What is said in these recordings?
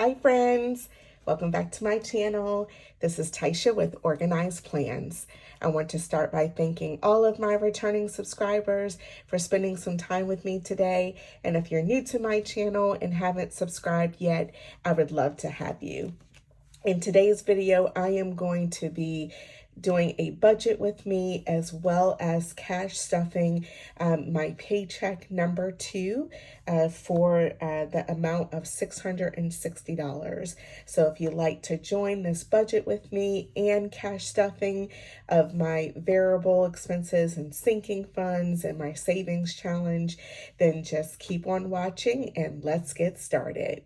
Hi friends, welcome back to my channel. This is Taisha with Organized Plans. I want to start by thanking all of my returning subscribers for spending some time with me today. And if you're new to my channel and haven't subscribed yet, I would love to have you. In today's video, I am going to be doing a budget with me as well as cash stuffing my paycheck number 2 for the amount of $660. So if you'd like to join this budget with me and cash stuffing of my variable expenses and sinking funds and my savings challenge, then just keep on watching and let's get started.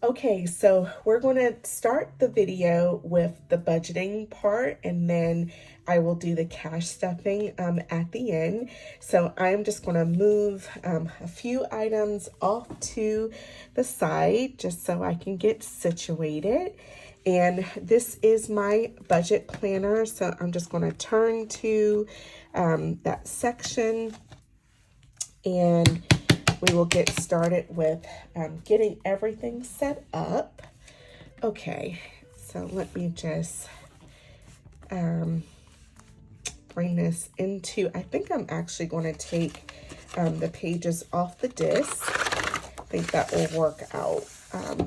Okay, so we're going to start the video with the budgeting part, and then I will do the cash stuffing at the end. So I'm just going to move a few items off to the side just so I can get situated. And this is my budget planner, so I'm just going to turn to that section, and we will get started with getting everything set up. Okay, so let me just bring this into, I think I'm actually going to take the pages off the disc. I think that will work out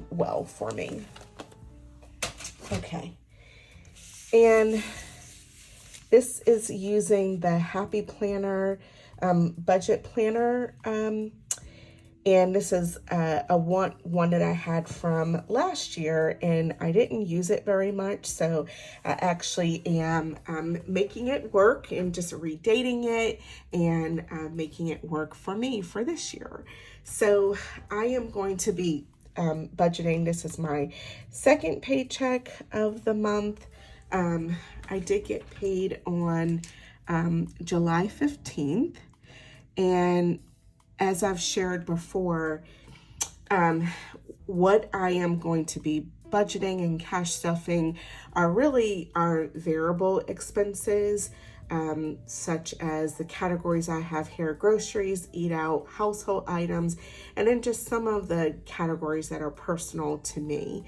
well for me. Okay, and this is using the Happy Planner budget planner, and this is a one that I had from last year, and I didn't use it very much, so I actually am making it work and just redating it and making it work for me for this year. So I am going to be budgeting. This is my second paycheck of the month. I did get paid on July 15th, and as I've shared before, what I am going to be budgeting and cash stuffing are really our variable expenses, such as the categories I have here: groceries, eat out, household items, and then just some of the categories that are personal to me.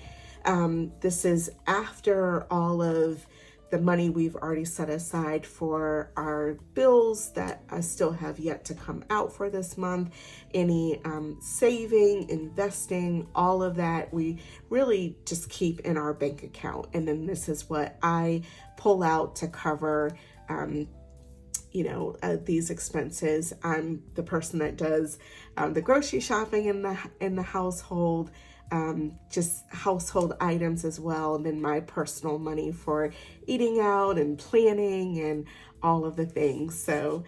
This is after all of the money we've already set aside for our bills that I still have yet to come out for this month. Any saving, investing, all of that, we really just keep in our bank account. And then this is what I pull out to cover these expenses. I'm the person that does the grocery shopping in the household, just household items as well, and then my personal money for eating out and planning and all of the things. So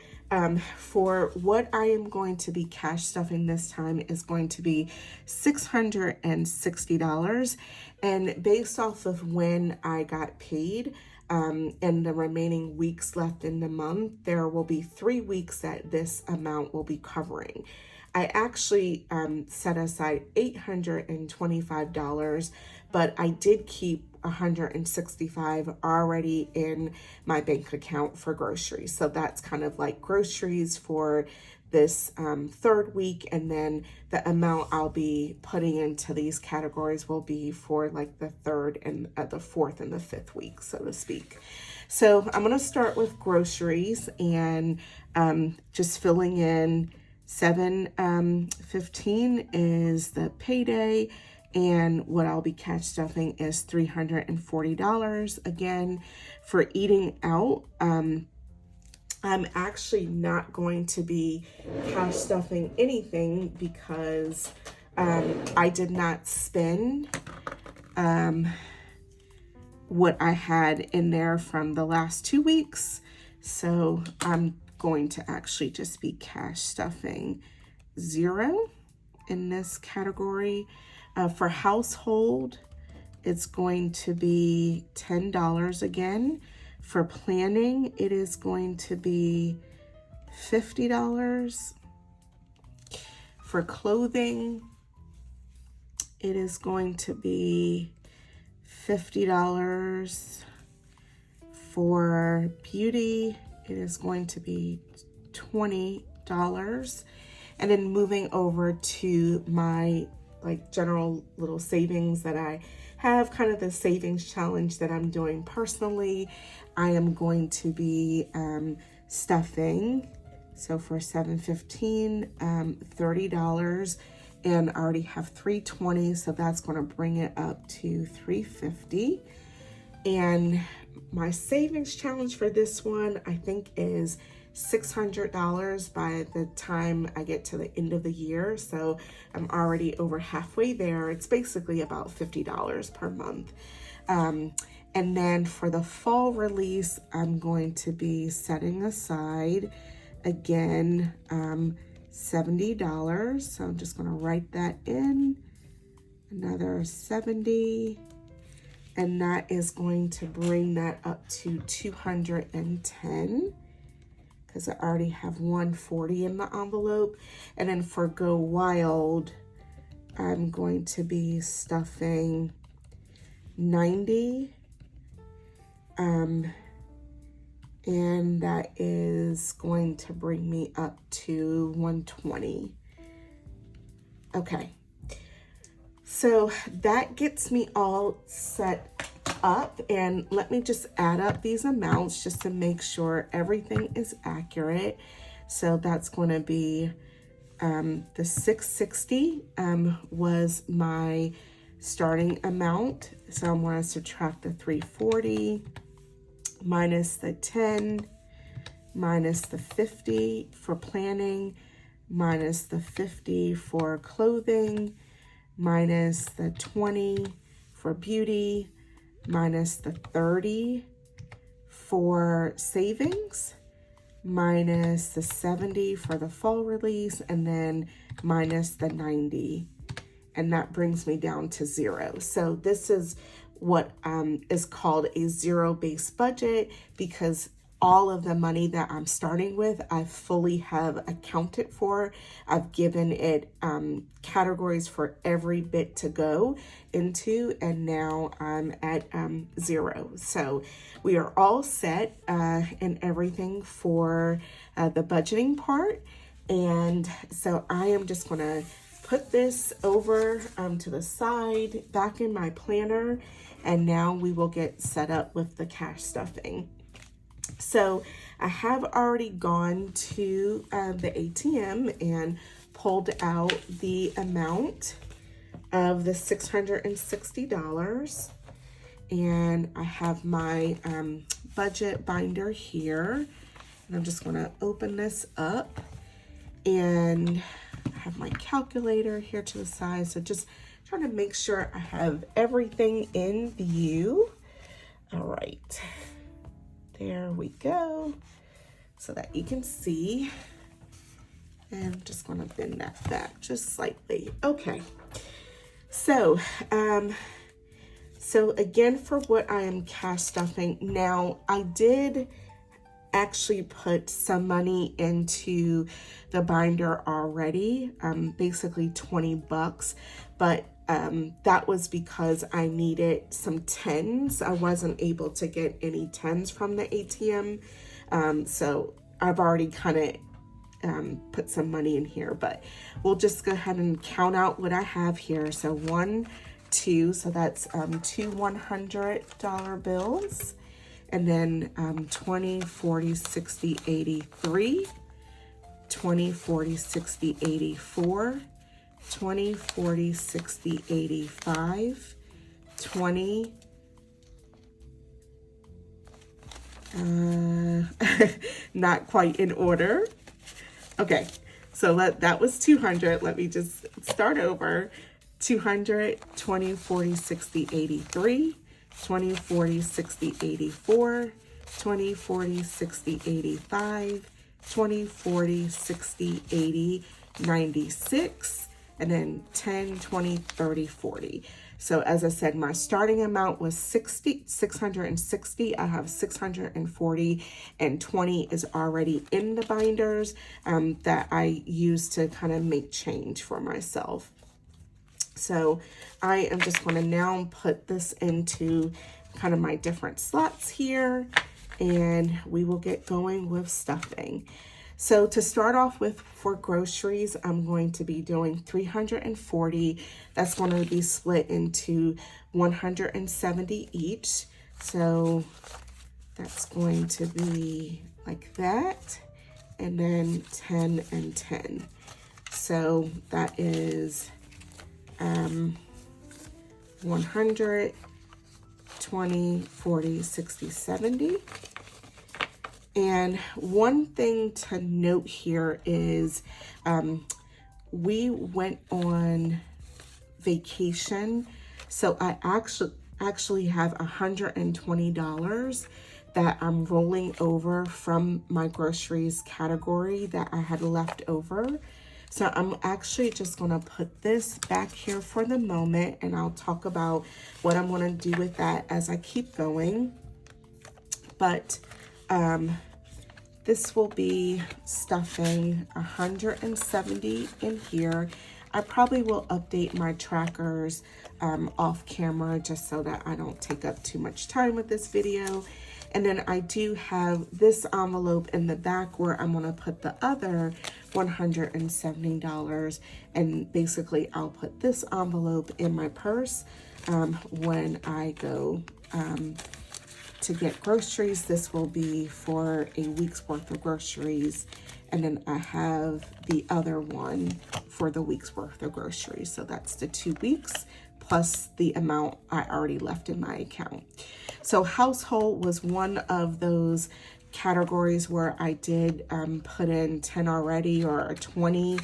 for what I am going to be cash stuffing this time is going to be $660, and based off of when I got paid and the remaining weeks left in the month, there will be 3 weeks that this amount will be covering. I actually set aside $825, but I did keep $165 already in my bank account for groceries. So that's kind of like groceries for this third week, and then the amount I'll be putting into these categories will be for like the third and the fourth and the fifth week, so to speak. So I'm going to start with groceries and just filling in. 7/15 is the payday, and what I'll be cash stuffing is $340. Again, for eating out, I'm actually not going to be cash stuffing anything because I did not spend what I had in there from the last 2 weeks. So I'm going to actually just be cash stuffing 0 in this category. For household, it's going to be $10 again. For planning, it is going to be $50. For clothing, it is going to be $50. For beauty, it is going to be $20. And then moving over to my like general little savings that I have, kind of the savings challenge that I'm doing personally, I am going to be stuffing. So for $7.15, $30, and I already have $3.20, so that's going to bring it up to $3.50. And my savings challenge for this one, I think, is $600 by the time I get to the end of the year. So I'm already over halfway there. It's basically about $50 per month. And then for the fall release, I'm going to be setting aside, again, $70. So I'm just going to write that in. Another 70. And that is going to bring that up to 210, because I already have 140 in the envelope. And then for Go Wild, I'm going to be stuffing 90. And that is going to bring me up to 120. Okay. So that gets me all set up, and let me just add up these amounts just to make sure everything is accurate. So that's going to be the $660 was my starting amount. So I'm going to subtract the $340 minus the $10 minus the $50 for planning minus the $50 for clothing minus the $20 for beauty, minus the $30 for savings, minus the $70 for the fall release, and then minus the $90. And that brings me down to $0. So this is what is called a zero-based budget, because all of the money that I'm starting with, I fully have accounted for. I've given it categories for every bit to go into, and now I'm at 0. So we are all set in everything for the budgeting part. And so I am just gonna put this over to the side, back in my planner, and now we will get set up with the cash stuffing. So I have already gone to the ATM and pulled out the amount of the $660. And I have my budget binder here. And I'm just going to open this up. And I have my calculator here to the side. So just trying to make sure I have everything in view. All right. There we go, so that you can see. And I'm just going to bend that back just slightly. Okay. So, so again, for what I am cash stuffing, now I did actually put some money into the binder already, basically $20, but that was because I needed some 10s. I wasn't able to get any 10s from the ATM. So I've already kind of put some money in here, but we'll just go ahead and count out what I have here. So 1, 2, so that's 2 $100 bills, and then 20, 40, 60, 83, 20, 40, 60, 84, 20, 40, 60, 85, 20, not quite in order. Okay, so that was 200. Let me just start over. 200, 20, 40, 60, 83, 20, 40, 60, 84, 20, 40, 60, 85, 20, 40, 60, 80, 96, and then 10, 20, 30, 40. So as I said, my starting amount was 660. I have 640, and 20 is already in the binders that I use to kind of make change for myself. So I am just going to now put this into kind of my different slots here. and we will get going with stuffing. So to start off with, for groceries, I'm going to be doing 340. That's going to be split into 170 each. So that's going to be like that, and then 10 and 10. So that is 100, 20, 40, 60, 70. And one thing to note here is we went on vacation, so I actually have $120 that I'm rolling over from my groceries category that I had left over. So I'm actually just gonna put this back here for the moment, and I'll talk about what I'm gonna do with that as I keep going. But this will be stuffing 170 in here. I probably will update my trackers off camera just so that I don't take up too much time with this video. And then I do have this envelope in the back where I'm gonna put the other $170, and basically I'll put this envelope in my purse when I go to get groceries. This will be for a week's worth of groceries, and then I have the other one for the week's worth of groceries. So that's the 2 weeks plus the amount I already left in my account. So household was one of those categories where I did put in 10 already, or 20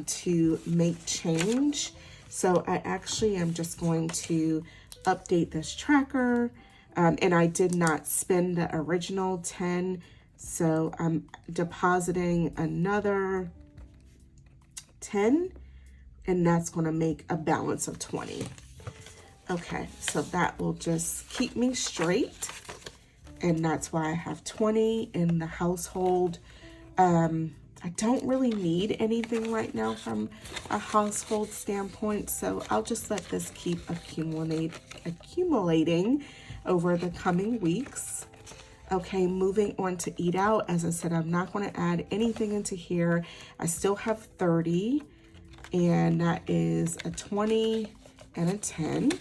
to make change. So I actually am just going to update this tracker, and I did not spend the original 10. So I'm depositing another 10, and that's going to make a balance of 20. Okay, so that will just keep me straight, and that's why I have 20 in the household. I don't really need anything right now from a household standpoint, so I'll just let this keep accumulating over the coming weeks. Okay, moving on to eat out. As I said, I'm not going to add anything into here. I still have 30, and that is a 20 and a 10.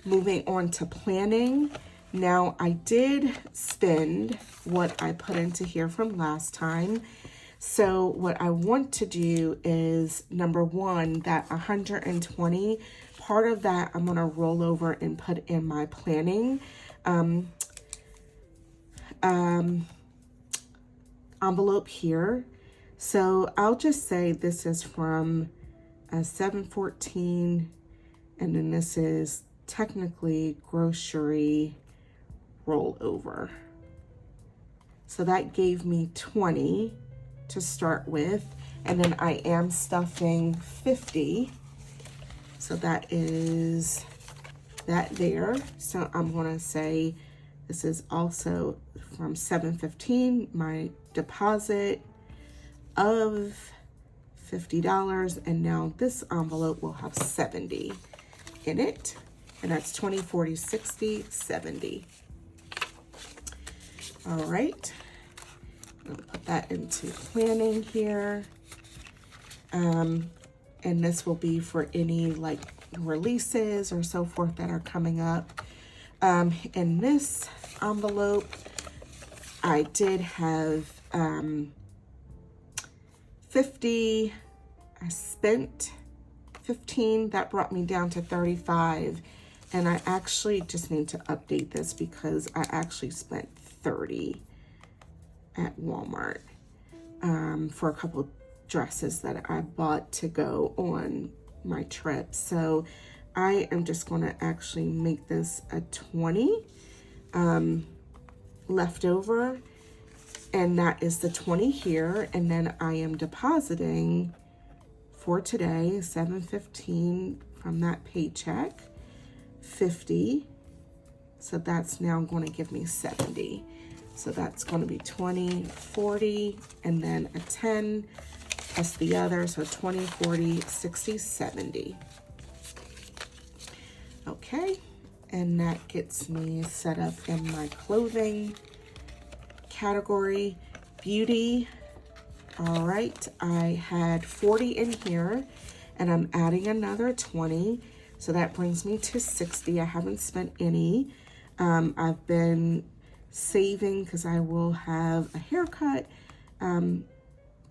Moving on to planning. Now, I did spend what I put into here from last time. So what I want to do is, number one, that 120, part of that I'm going to roll over and put in my planning envelope here. So I'll just say this is from 714, and then this is technically grocery rollover. So that gave me 20 to start with, and then I am stuffing 50. So that is that there. So I'm gonna say this is also from 715, my deposit of $50, and now this envelope will have 70 in it, and that's 20, 40, 60, 70. All right, I'm gonna put that into planning here. And this will be for any like releases or so forth that are coming up. In this envelope, I did have 50. I spent 15. That brought me down to 35. And I actually just need to update this because I actually spent 30 at Walmart for a couple dresses that I bought to go on my trip. So I am just going to actually make this a 20 left over, and that is the 20 here. And then I am depositing for today, 715 from that paycheck, 50. So that's now going to give me 70. So that's going to be 20, 40, and then a 10 plus the other. So 20, 40, 60, 70. Okay. And that gets me set up in my clothing category. Beauty. All right, I had 40 in here, and I'm adding another 20. So that brings me to 60. I haven't spent any. I've been saving because I will have a haircut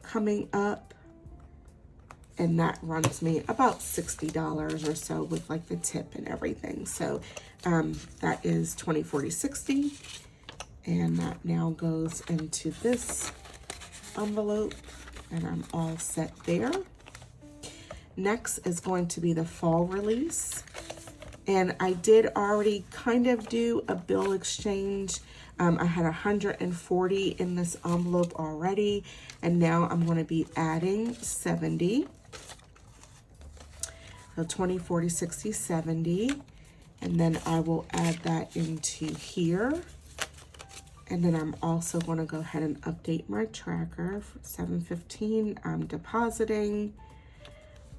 coming up, and that runs me about $60 or so with like the tip and everything. So that is 20, 40, 60. And that now goes into this envelope, and I'm all set there. Next is going to be the fall release. And I did already kind of do a bill exchange. I had 140 in this envelope already, and now I'm going to be adding 70. So 20, 40, 60, 70. And then I will add that into here. And then I'm also going to go ahead and update my tracker for 715. I'm depositing.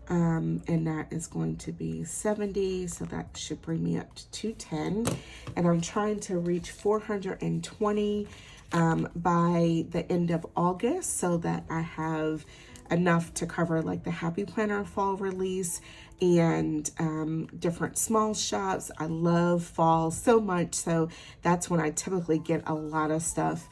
And that is going to be 70. So that should bring me up to 210. And I'm trying to reach 420 by the end of August so that I have enough to cover like the Happy Planner fall release and different small shops. I love fall so much, so that's when I typically get a lot of stuff.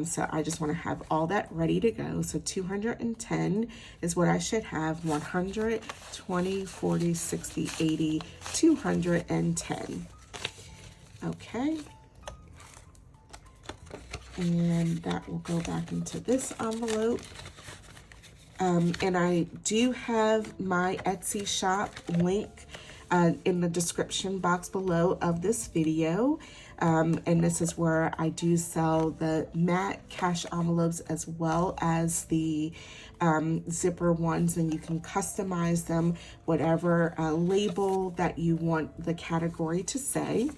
So I just want to have all that ready to go. So 210 is what I should have. 100, 20, 40, 60, 80, 210. Okay. And that will go back into this envelope. And I do have my Etsy shop link in the description box below of this video. And this is where I do sell the matte cash envelopes as well as the zipper ones, and you can customize them, whatever label that you want the category to say.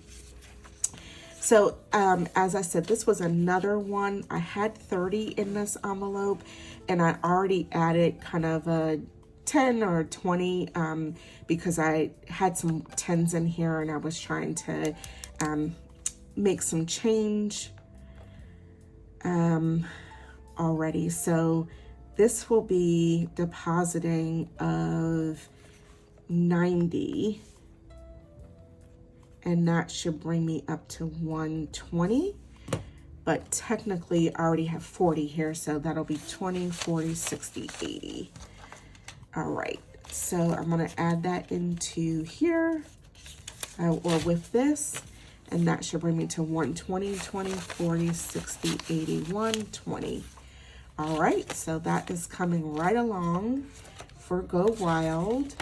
So as I said, this was another one. I had 30 in this envelope, and I already added kind of a 10 or 20 because I had some 10s in here, and I was trying to make some change already. So this will be depositing of 90. And that should bring me up to 120. But technically I already have 40 here, so that'll be 20, 40, 60, 80. All right, so I'm gonna add that into here or with this, and that should bring me to 120, 20, 40, 60, 80, 120. All right, so that is coming right along for Go Wild.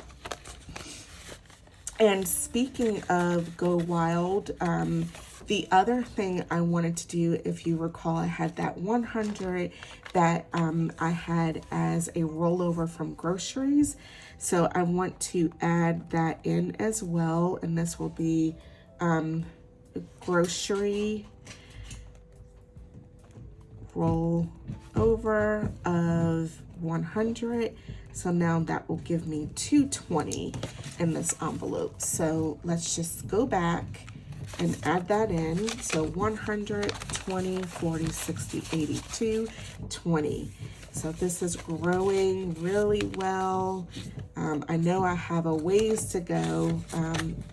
And speaking of Go Wild, the other thing I wanted to do, if you recall, I had that 100 that I had as a rollover from groceries. So I want to add that in as well. And this will be grocery roll over of 100. So now that will give me 220 in this envelope. So let's just go back and add that in. So 100, 20, 40, 60, 82, 20. So this is growing really well. I know I have a ways to go,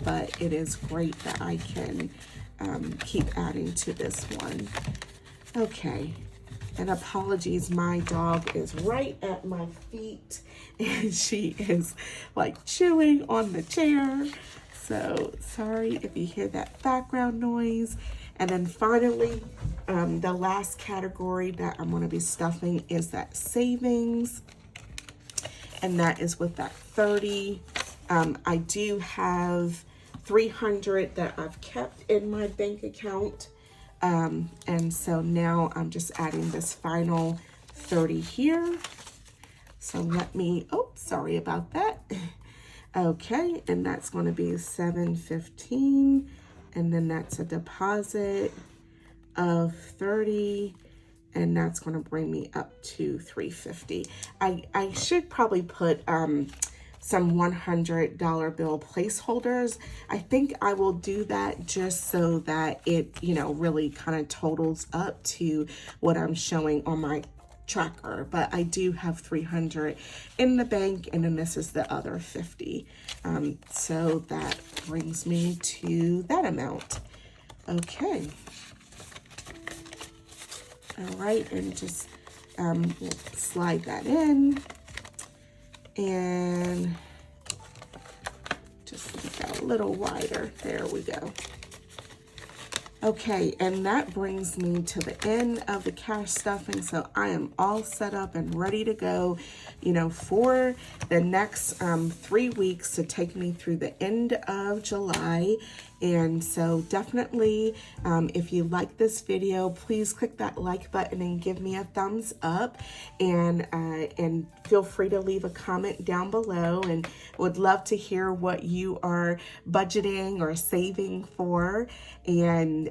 but it is great that I can keep adding to this one. Okay. And apologies, my dog is right at my feet and she is like chewing on the chair. So sorry if you hear that background noise. And then finally, the last category that I'm going to be stuffing is that savings. And that is with that 30. I do have 300 that I've kept in my bank account. And so now I'm just adding this final 30 here. So let me, oh, sorry about that. Okay, and that's going to be 715, and then that's a deposit of 30, and that's going to bring me up to 350. I should probably put some $100 bill placeholders. I think I will do that just so that it, really kind of totals up to what I'm showing on my tracker. But I do have 300 in the bank, and then this is the other 50. So that brings me to that amount. Okay. All right, and just we'll slide that in and just make that a little wider. There we go. Okay, and that brings me to the end of the cash stuffing. So I am all set up and ready to go, for the next 3 weeks to take me through the end of July. And so definitely, if you like this video, please click that like button and give me a thumbs up, and feel free to leave a comment down below, and would love to hear what you are budgeting or saving for. And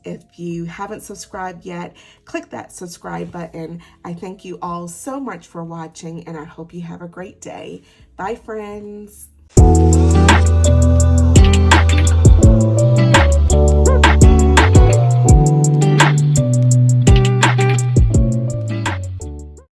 if you haven't subscribed yet, click that subscribe button. I thank you all so much for watching, and I hope you have a great day. Bye, friends.